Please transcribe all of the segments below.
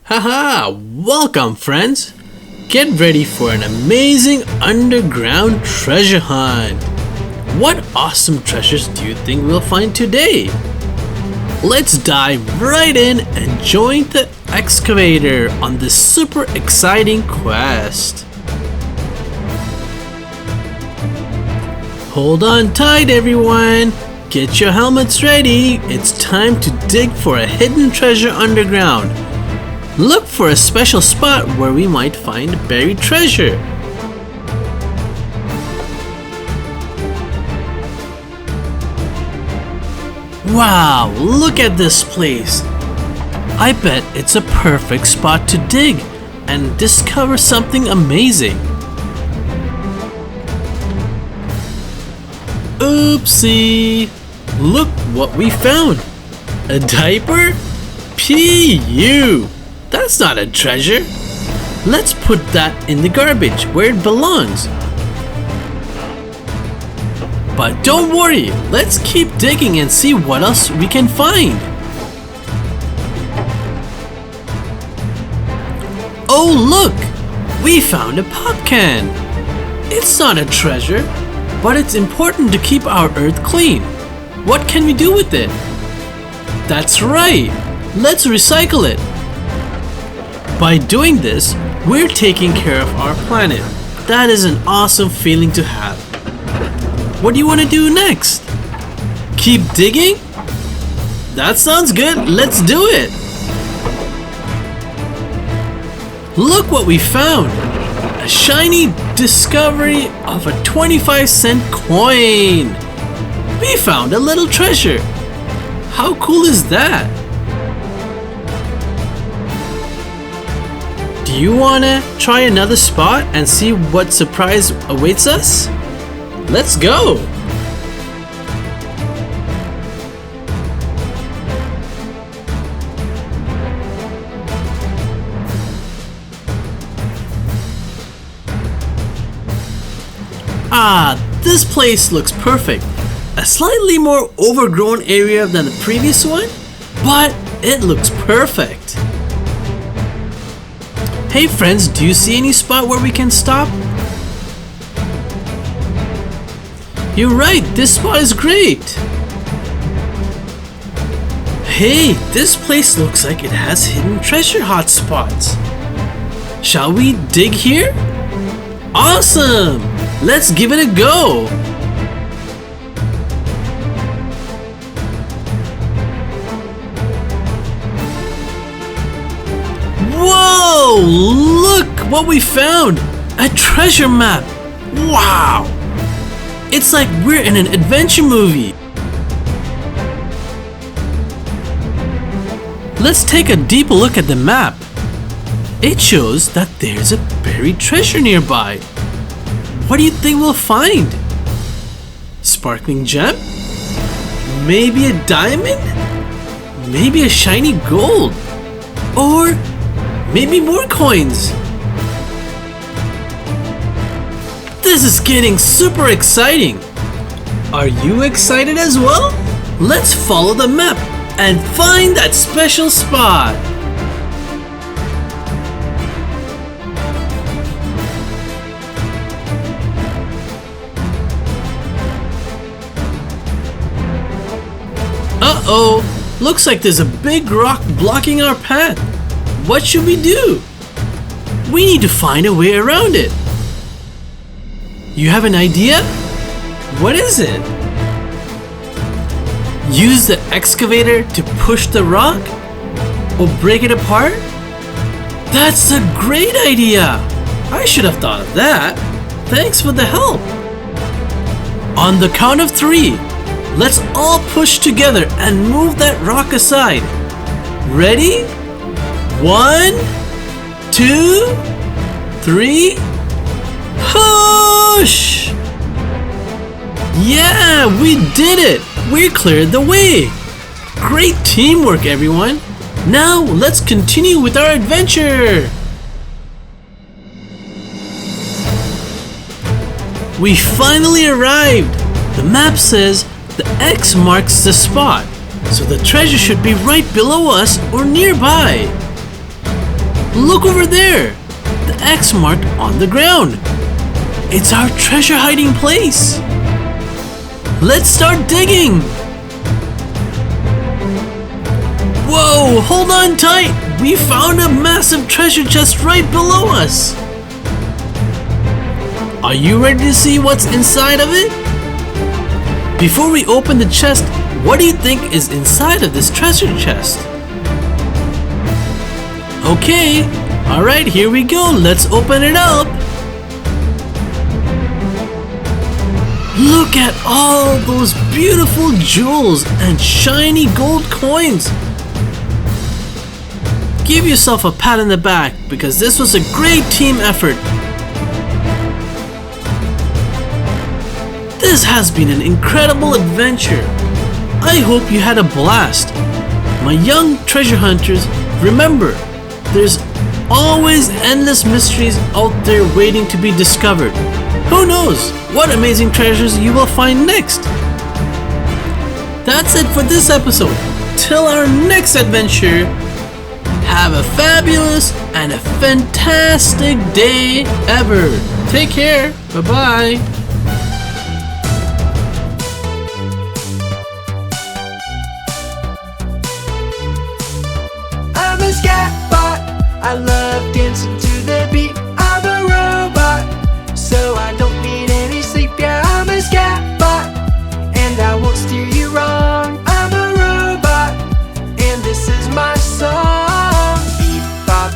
Haha! Welcome, friends! Get ready for an amazing underground treasure hunt! What awesome treasures do you think we'll find today? Let's dive right in and join the excavator on this super exciting quest! Hold on tight, everyone! Get your helmets ready! It's time to dig for a hidden treasure underground! Look for a special spot where we might find buried treasure. Wow, look at this place. I bet it's a perfect spot to dig and discover something amazing. Oopsie! Look what we found. A diaper? P.U. That's not a treasure. Let's put that in the garbage where it belongs. But don't worry, let's keep digging and see what else we can find. Oh look! We found a pop can. It's not a treasure, but it's important to keep our earth clean. What can we do with it? That's right! Let's recycle it. By doing this, we're taking care of our planet. That is an awesome feeling to have. What do you want to do next? Keep digging? That sounds good. Let's do it. Look what we found. A shiny discovery of a 25-cent coin. We found a little treasure. How cool is that? Do you wanna try another spot and see what surprise awaits us? Let's go! This place looks perfect. A slightly more overgrown area than the previous one, but it looks perfect. Hey friends, do you see any spot where we can stop? You're right, this spot is great. Hey, this place looks like it has hidden treasure hotspots. Shall we dig here? Awesome! Let's give it a go! Whoa! Look what we found! A treasure map! Wow! It's like we're in an adventure movie! Let's take a deeper look at the map. It shows that there's a buried treasure nearby. What do you think we'll find? Sparkling gem? Maybe a diamond? Maybe a shiny gold? Or maybe more coins? This is getting super exciting! Are you excited as well? Let's follow the map and find that special spot! Uh-oh! Looks like there's a big rock blocking our path. What should we do? We need to find a way around it. You have an idea? What is it? Use the excavator to push the rock? Or break it apart? That's a great idea! I should have thought of that. Thanks for the help. On the count of 3, let's all push together and move that rock aside. Ready? 1, 2, 3, push! Yeah, we did it! We cleared the way! Great teamwork, everyone! Now, let's continue with our adventure! We finally arrived! The map says the X marks the spot, so the treasure should be right below us or nearby. Look over there! The X mark on the ground. It's our treasure hiding place. Let's start digging! Whoa, hold on tight! We found a massive treasure chest right below us! Are you ready to see what's inside of it? Before we open the chest, what do you think is inside of this treasure chest? Okay, alright, here we go, let's open it up! Look at all those beautiful jewels and shiny gold coins! Give yourself a pat on the back because this was a great team effort. This has been an incredible adventure. I hope you had a blast. My young treasure hunters, remember, there's always endless mysteries out there waiting to be discovered. Who knows what amazing treasures you will find next? That's it for this episode. Till our next adventure, have a fabulous and a fantastic day ever. Take care. Bye-bye. I'm a skatbot. I love dancing to the beat. I'm a robot, so I don't need any sleep. Yeah, I'm a skatbot, and I won't steer you wrong. I'm a robot, and this is my song. Beep bop,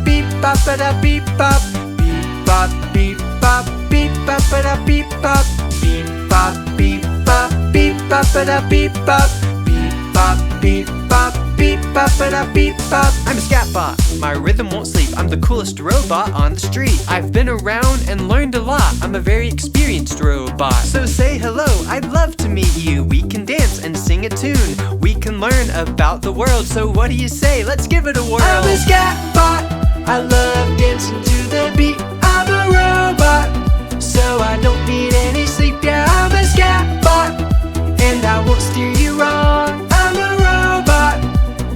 beep bop da beep bop, beep bop, beep bop, beep bop da beep bop, beep bop, beep bop, beep bop da beep bop, beep bop, beep bop, beep bop da beep bop. I'm a skatbot, my rhythm won't sleep. I'm the coolest robot on the street. I've been around and learned a lot. I'm a very experienced robot. So say hello, I'd love to meet you. We can dance and sing a tune. We can learn about the world. So what do you say? Let's give it a whirl. I'm a skatbot. I love dancing to the beat. I'm a robot, so I don't need any sleep. Yeah, I'm a skatbot, and I won't steer you wrong. I'm a robot,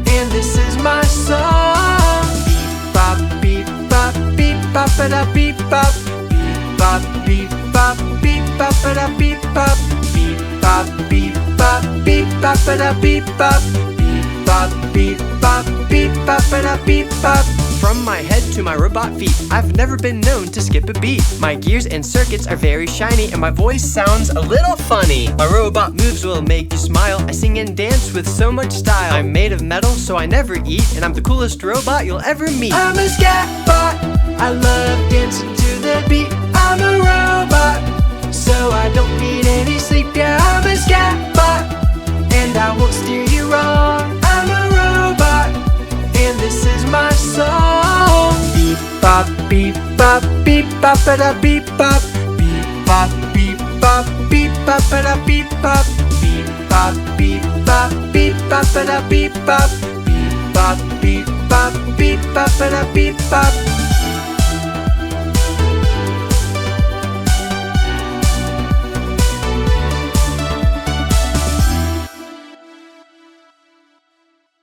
and this is my song. Beep bop, beep bop da beep bop, beep bop, beep bop, beep bop da beep bop, beep bop, beep bop, beep bop da beep bop, beep bop, beep bop, beep bop da beep bop. From my head to my robot feet, I've never been known to skip a beat. My gears and circuits are very shiny, and my voice sounds a little funny. My robot moves will make you smile. I sing and dance with so much style. I'm made of metal, so I never eat, and I'm the coolest robot you'll ever meet. I'm a skatbot. I love dancing to the beat. I'm a robot, so I don't need any sleep. Yeah, I'm a skatbot, and I won't steer you wrong. I'm a robot, and this is my song. Beep bop, beep bop, beep bop da beep bop, beep bop, beep bop, beep bop da beep bop, beep bop, beep bop, beep bop da beep bop, beep bop, beep bop, beep bop da beep bop.